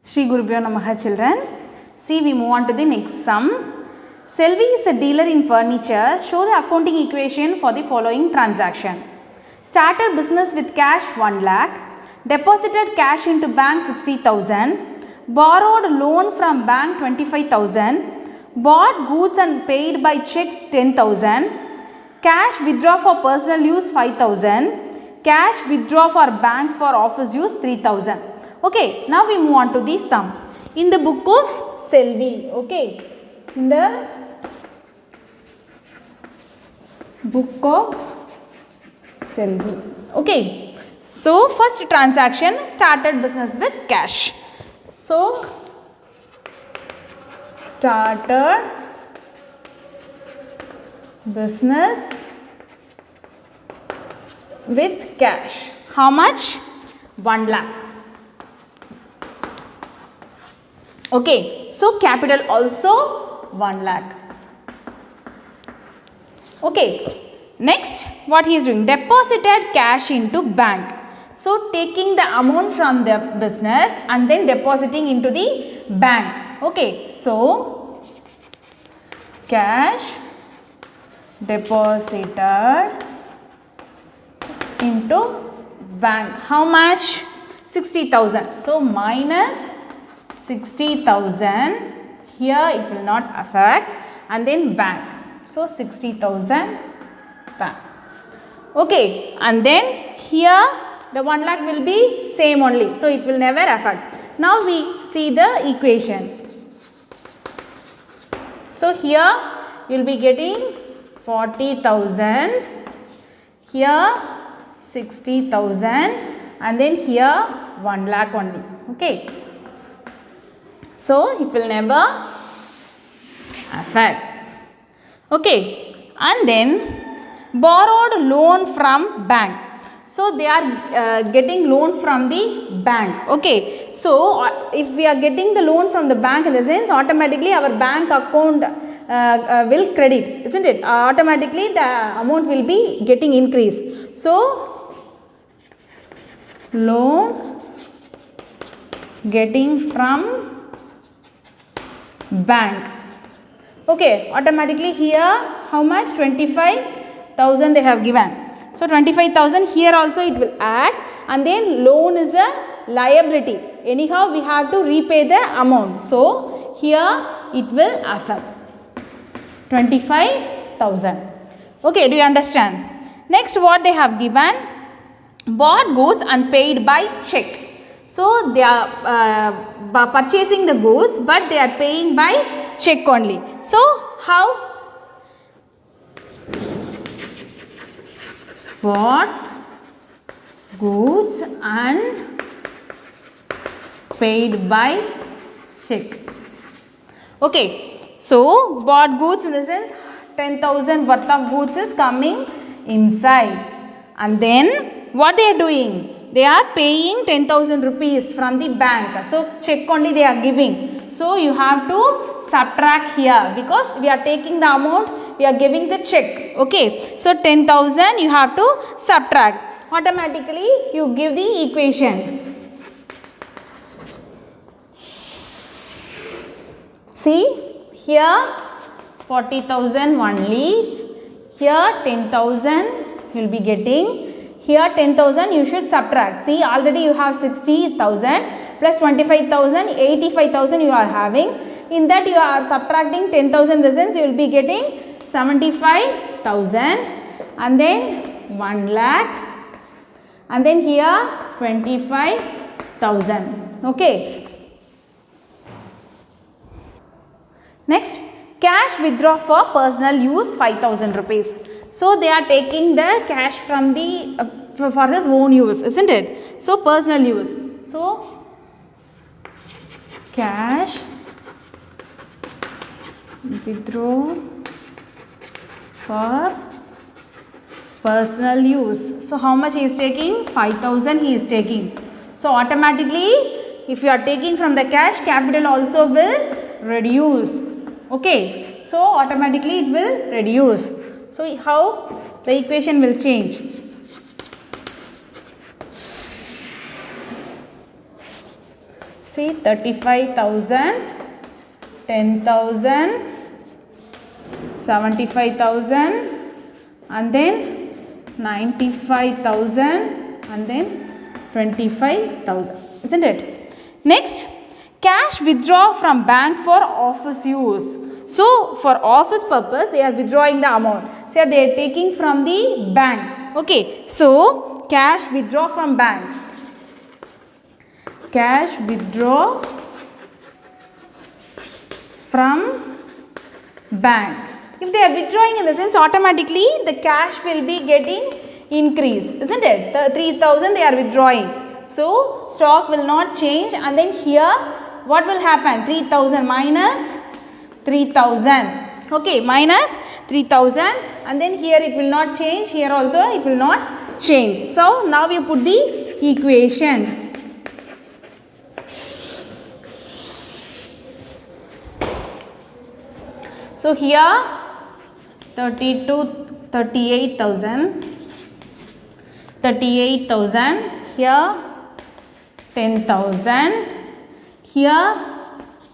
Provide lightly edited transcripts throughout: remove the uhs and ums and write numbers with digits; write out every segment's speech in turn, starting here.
Shri Gurubhyo Namaha children. See, we move on to the next sum. Selvi is a dealer in furniture. Show the accounting equation for the following transaction. Started business with cash 1 lakh. Deposited cash into bank 60,000. Borrowed loan from bank 25,000. Bought goods and paid by checks 10,000. Cash withdraw for personal use 5,000. Cash withdraw for bank for office use 3,000. Okay, now we move on to the sum. In the book of Selvi, okay, in the book of Selvi, okay. So, first transaction, started business with cash. So, started business with cash. How much? 1 lakh. Okay, so capital also 1 lakh. Okay, next what he is doing? Deposited cash into bank. So taking the amount from the business and then depositing into the bank. Okay, so cash deposited into bank. How much? 60,000. So minus 60,000, here it will not affect, and then bank. So 60,000 bank. Okay, and then here the 1 lakh will be same only, so it will never affect. Now we see the equation. So here you will be getting 40,000, here 60,000, and then here 1 lakh only. Okay. So, it will never affect. Okay. And then borrowed loan from bank. So, they are getting loan from the bank. Okay. So, if we are getting the loan from the bank, in the sense automatically our bank account will credit, isn't it? Automatically the amount will be getting increased. So, loan getting from bank. Okay, automatically here how much? 25,000 they have given. So 25,000 here also it will add, and then loan is a liability. Anyhow we have to repay the amount. So here it will affect 25,000. Okay, do you understand? Next what they have given? Bought goods and paid by check. So they are purchasing the goods, but they are paying by check only. So how? Bought goods and paid by check. Okay. So bought goods in the sense 10,000 worth of goods is coming inside, and then what they are doing? They are paying 10,000 rupees from the bank. So check only they are giving. So you have to subtract here, because we are taking the amount, we are giving the check. Okay. So 10,000 you have to subtract. Automatically you give the equation. See here 40,000 only. Here 10,000 you will be getting. Here 10,000 you should subtract. See, already you have 60,000 plus 25,000, 85,000 you are having. In that you are subtracting 10,000, the sense you will be getting 75,000, and then 1 lakh, and then here 25,000. Okay. Next, cash withdraw for personal use 5,000 rupees. So they are taking the cash from the for his own use, isn't it? So personal use. So cash withdraw for personal use. So how much he is taking? 5,000 he is taking. So automatically if you are taking from the cash, capital also will reduce. Okay. So automatically it will reduce. So how the equation will change? See 35,000, 10,000, 75,000 and then 95,000 and then 25,000, isn't it? Next, cash withdraw from bank for office use. So for office purpose they are withdrawing the amount. So they are taking from the bank. Okay, so cash withdraw from bank. Cash withdraw from bank. If they are withdrawing in the sense, automatically the cash will be getting increase, isn't it? The 3,000 they are withdrawing. So stock will not change, and then here what will happen? 3,000 minus 3,000. Okay, minus 3,000, and then here it will not change, here also it will not change. So now we put the equation. So here 38,000, here 10,000, here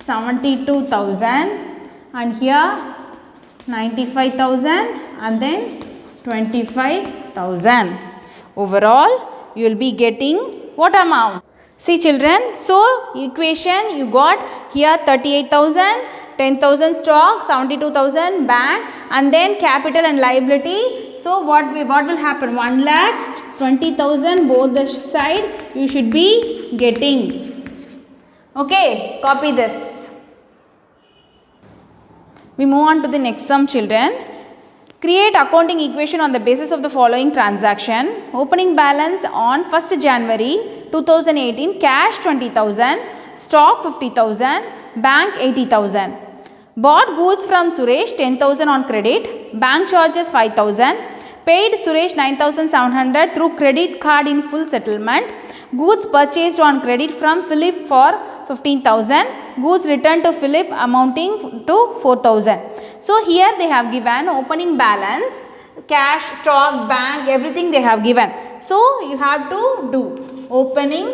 72,000 and here 95,000 and then 25,000. Overall you will be getting what amount? See children, so equation you got here 38,000, 10,000 stock, 72,000 bank and then capital and liability. So what will happen? 1,20,000 both the side you should be getting. Okay, copy this. We move on to the next sum children. Create accounting equation on the basis of the following transaction. Opening balance on 1st January 2018, cash 20,000, stock 50,000, bank 80,000. Bought goods from Suresh 10,000 on credit, bank charges 5,000, paid Suresh 9,700 through credit card in full settlement, goods purchased on credit from Philip for 15,000, goods returned to Philip amounting to 4,000. So here they have given opening balance, cash, stock, bank, everything they have given. So you have to do opening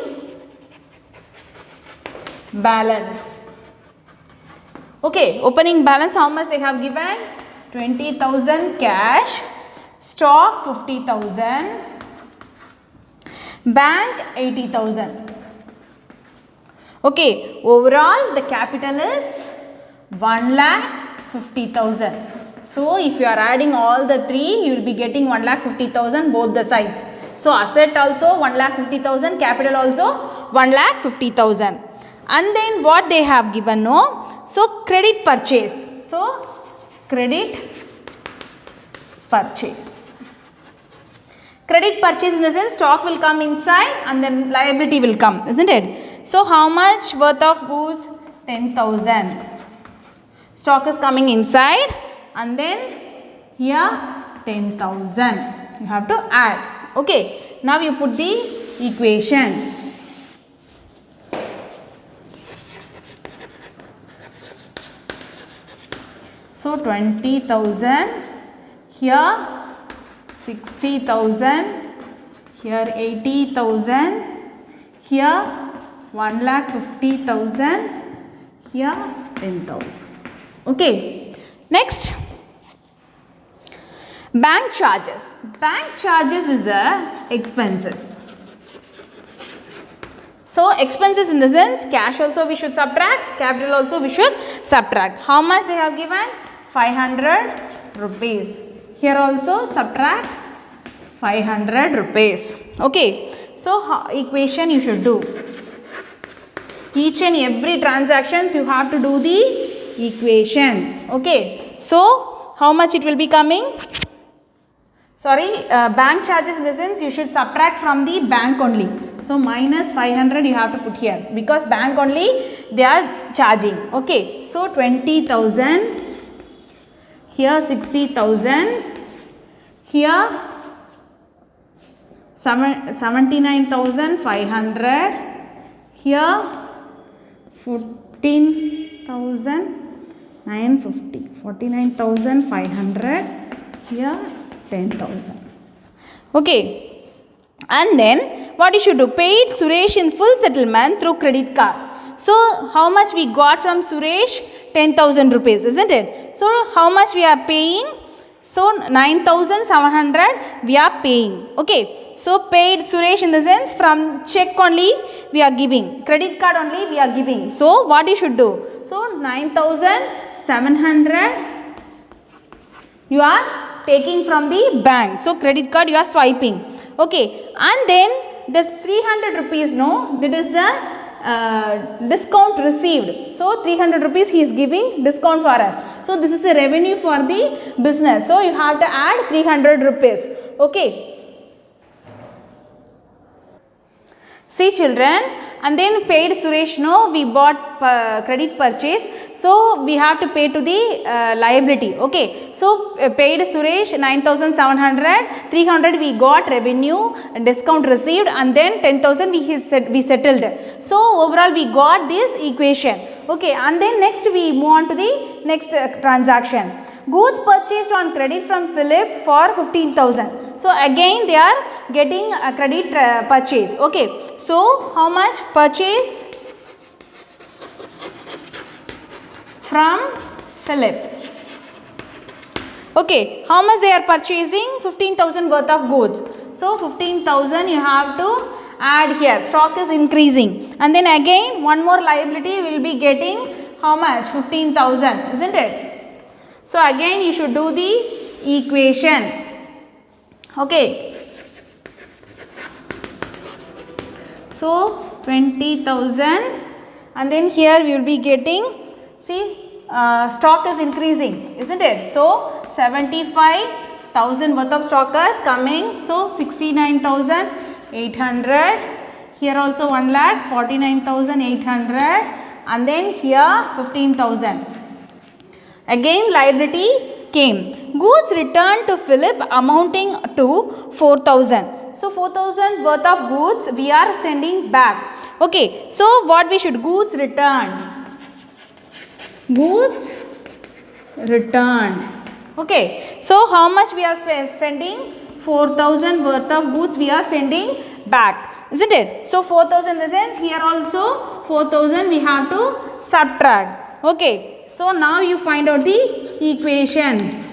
balance. Okay, opening balance, how much they have given? 20,000 cash, stock 50,000, bank 80,000. Okay, overall the capital is 1,50,000. So if you are adding all the three, you will be getting 1,50,000 both the sides. So asset also 1,50,000, capital also 1,50,000. And then what they have given, no? So credit purchase. So credit purchase. Credit purchase in the sense stock will come inside and then liability will come, isn't it? So how much worth of goods? 10,000. Stock is coming inside and then here 10,000. You have to add. Okay. Now you put the equation. So 20,000, here 60,000, here 80,000, here 1,50,000, here 10,000. Okay. Next, bank charges. Bank charges is expenses. So expenses in the sense cash also we should subtract, capital also we should subtract. How much they have given? 500 rupees. Here also subtract 500 rupees. Okay. So equation you should do. Each and every transactions you have to do the equation. Okay. So how much it will be coming? Sorry, bank charges in the sense you should subtract from the bank only. So minus 500 you have to put here because bank only they are charging. Okay. So 20,000. Here 60,000, here 79,500, here 14,950, 49,500, here 10,000. Okay, and then what you should do? Paid Suresh in full settlement through credit card. So how much we got from Suresh? 10,000 rupees, isn't it? So how much we are paying? So 9,700 we are paying. Okay. So paid Suresh in the sense from check only we are giving. Credit card only we are giving. So what you should do? So 9,700 you are taking from the bank. So credit card you are swiping. Okay. And then the 300 rupees, no, that is the discount received. So 300 rupees he is giving discount for us. So this is a revenue for the business. So you have to add 300 rupees. Okay. See children, and then paid Suresh, no, we bought credit purchase. So we have to pay to the liability. Okay. So paid Suresh 9,700, 300 we got revenue, discount received, and then 10,000 we settled. So overall we got this equation. Okay. And then next we move on to the next transaction. Goods purchased on credit from Philip for 15,000. So again they are getting a credit purchase. Okay. So how much purchase from Philip? Okay. How much they are purchasing? 15,000 worth of goods. So 15,000 you have to add here. Stock is increasing. And then again one more liability will be getting how much? 15,000, isn't it? So again you should do the equation. Okay. So 20,000, and then here we will be getting, see, stock is increasing, isn't it? So 75,000 worth of stock is coming. So 69,800. Here also 1 lakh, 49,800, and then here 15,000. Again liability came. Goods returned to Philip amounting to 4,000. So 4,000 worth of goods we are sending back. Okay. So what we should? Goods returned. Goods returned. Okay. So how much we are sending? 4,000 worth of goods we are sending back. Isn't it? So 4,000 in the sense here also 4,000 we have to subtract. Okay. So now you find out the equation.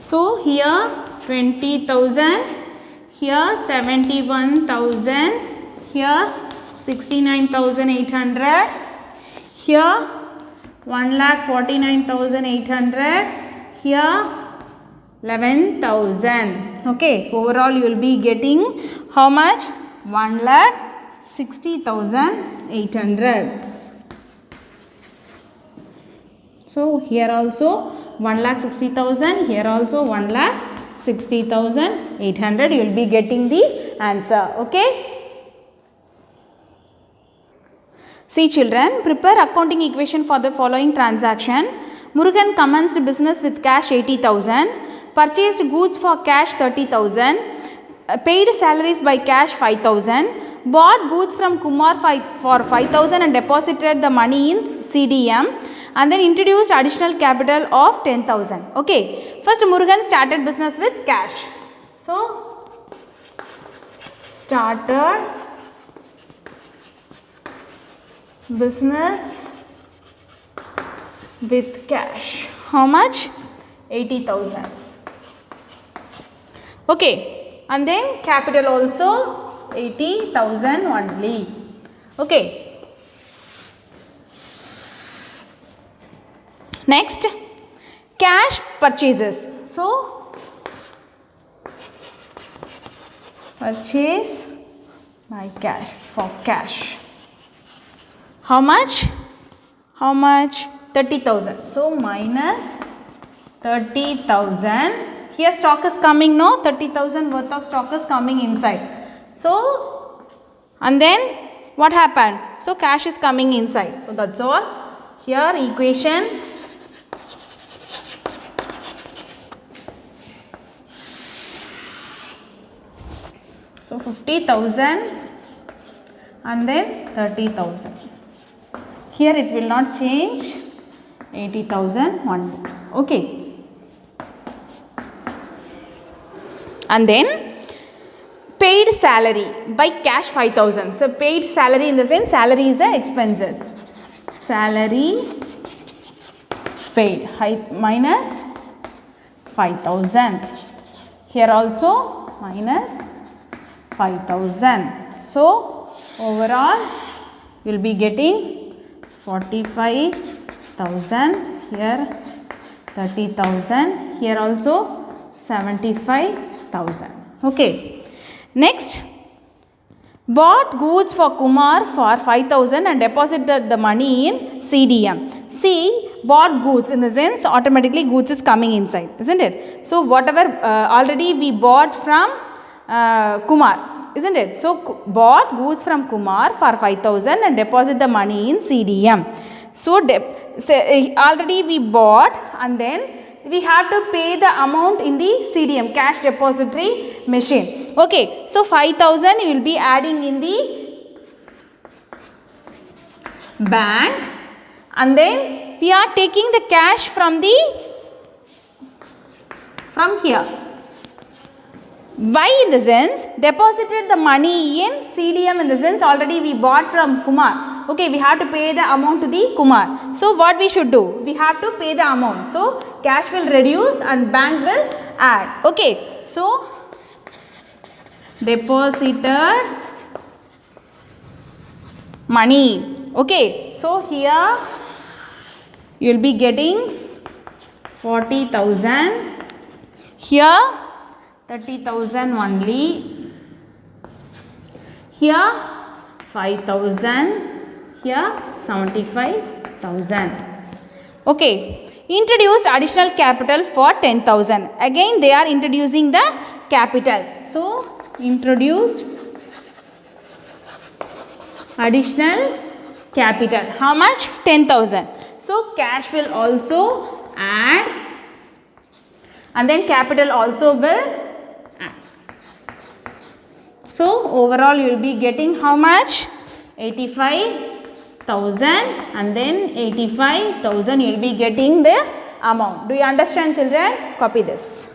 So here 20,000, here 71,000, here 69,800, here 1,49,800, here 11,000. Okay, overall you will be getting how much? 1,60,800. So here also 1,60,000, here also 1,60,800. You will be getting the answer. Okay. See children, prepare accounting equation for the following transaction. Murugan commenced business with cash 80,000, purchased goods for cash 30,000, paid salaries by cash 5,000, bought goods from Kumar for 5,000 and deposited the money in CDM, and then introduced additional capital of 10,000. Okay. First Murugan started business with cash. So started business with cash. How much? 80,000. Okay. And then capital also 80,000 only. Okay. Next, cash purchases. So purchase by cash, for cash. How much? How much? 30,000. So minus 30,000. Here stock is coming, no? 30,000 worth of stock is coming inside. So, and then what happened? So cash is coming inside. So that's all. Here equation. So 50,000 and then 30,000. Here it will not change, 80,000 only. Okay. And then paid salary by cash 5,000. So paid salary in the sense salary is the expenses. Salary paid minus 5,000. Here also minus 5,000. So overall you will be getting 45,000. Here 30,000. Here also 75,000. Okay. Next, bought goods for Kumar for 5,000 and deposited the money in CDM. See, bought goods in the sense automatically goods is coming inside, isn't it? So whatever already we bought from Kumar, isn't it? So bought goods from Kumar for 5,000 and deposit the money in CDM. So already we bought and then we have to pay the amount in the CDM, cash depository machine. Okay, so 5,000 you will be adding in the bank and then we are taking the cash from here. Why in the sense deposited the money in CDM in the sense already we bought from Kumar. Okay, we have to pay the amount to the Kumar. So what we should do? We have to pay the amount. So cash will reduce and bank will add. Okay, so deposited money. Okay, so here you will be getting 40,000. Here 30,000 only. Here 5,000. Here 75,000. Okay. Introduced additional capital for 10,000. Again they are introducing the capital. So introduced additional capital. How much? 10,000. So cash will also add and then capital also will add. So overall you will be getting how much? 85,000 and then 85,000 you will be getting the amount. Do you understand, children? Copy this.